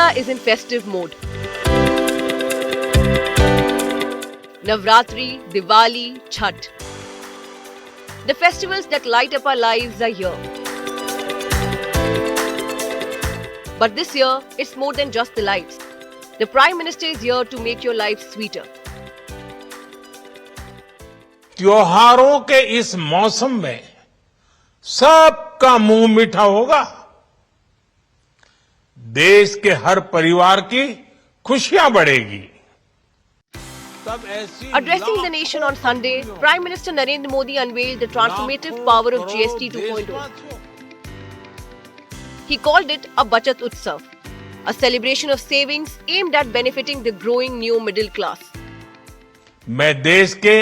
India is in festive mode. Navratri, Diwali, Chhath. The festivals that light up our lives are here. But this year, it's more than just the lights. The Prime Minister is here to make your life sweeter. त्योहारों के इस मौसम में सबका मुंह मीठा होगा। देश के हर परिवार की खुशियां बढ़ेगी। Addressing the nation on Sunday, Prime Minister Narendra Modi unveiled the transformative power of GST 2.0. He called it a Bachat Utsav, a celebration of savings aimed at benefiting the growing new middle class. मैं देश के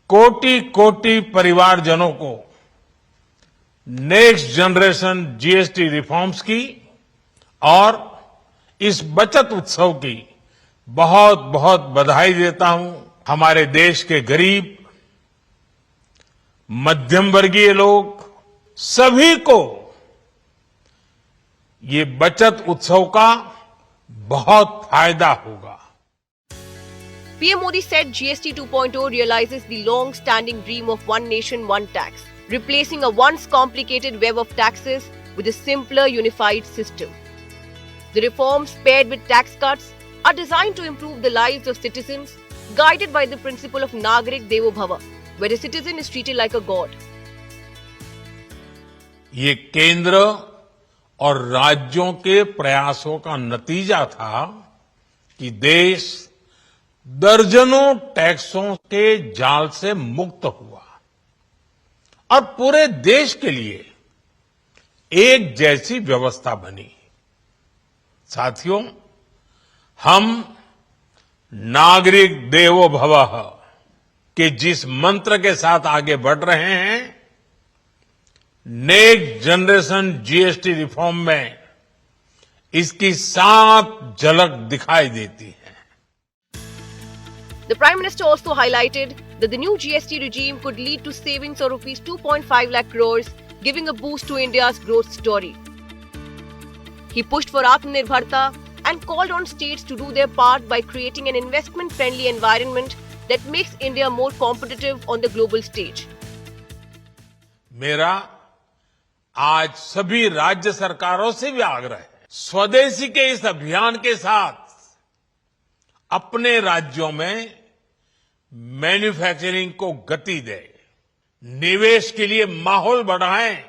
कोटि-कोटि परिवारजनों को next generation GST reforms की और इस बचत उत्सव की बहुत बहुत बधाई देता हूं। हमारे देश के गरीब, मध्यम वर्गीय लोग, सभी को ये बचत उत्सव का बहुत फायदा होगा। PM Modi said GST 2.0 realizes the long-standing dream of one nation, one tax, replacing a once complicated web of taxes with a simpler, unified system. The reforms, paired with tax cuts, are designed to improve the lives of citizens, guided by the principle of Nagarik Devo Bhava, where a citizen is treated like a god. ये केंद्र और राज्यों के प्रयासों का नतीजा था कि देश दर्जनों टैक्सों के जाल से मुक्त हुआ और पूरे देश के लिए एक जैसी व्यवस्था बनी। साथियों, हम नागरिक देवो भवः के जिस मंत्र के साथ आगे बढ़ रहे हैं, नेक्स्ट जनरेशन जीएसटी रिफॉर्म में इसकी साफ झलक दिखाई देती है। The Prime Minister also highlighted that the new GST regime could lead to savings of rupees 2.5 lakh crores, giving a boost to India's growth story. He pushed for Atmanirbharta and called on states to do their part by creating an investment-friendly environment that makes India more competitive on the global stage. मेरा आज सभी राज्य सरकारों से भी आग्रह है, स्वदेशी के इस अभियान के साथ अपने राज्यों में मैन्युफैक्चरिंग को गति दें, निवेश के लिए माहौल बढ़ाएं।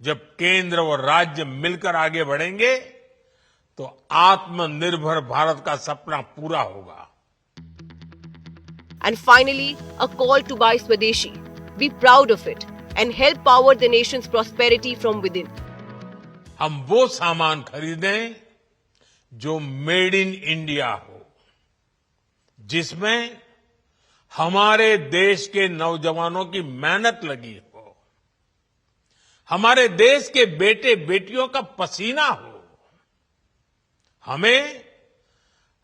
जब केंद्र और राज्य मिलकर आगे बढ़ेंगे तो आत्मनिर्भर भारत का सपना पूरा होगा। And finally, a call to buy Swadeshi. Be proud of it and help power the nation's prosperity from within. हम वो सामान खरीदें जो मेड इन इंडिया हो, जिसमें हमारे देश के नौजवानों की मेहनत लगी हो, हमारे देश के बेटे बेटियों का पसीना हो। हमें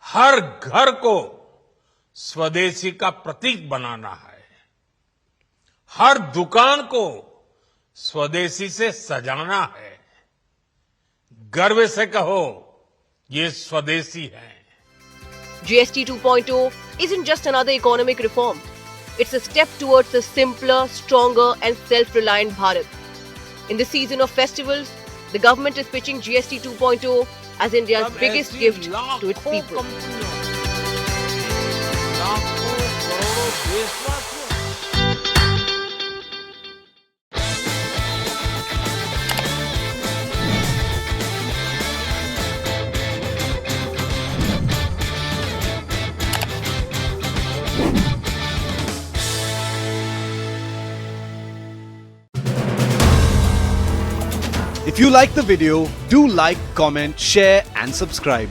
हर घर को स्वदेशी का प्रतीक बनाना है, हर दुकान को स्वदेशी से सजाना है। गर्व से कहो, ये स्वदेशी है। GST 2.0 isn't just another economic reform. It's a step towards a simpler, stronger and self-reliant Bharat. In the season of festivals, the government is pitching GST 2.0 as India's biggest gift to its people. If you like the video, do like, comment, share and subscribe.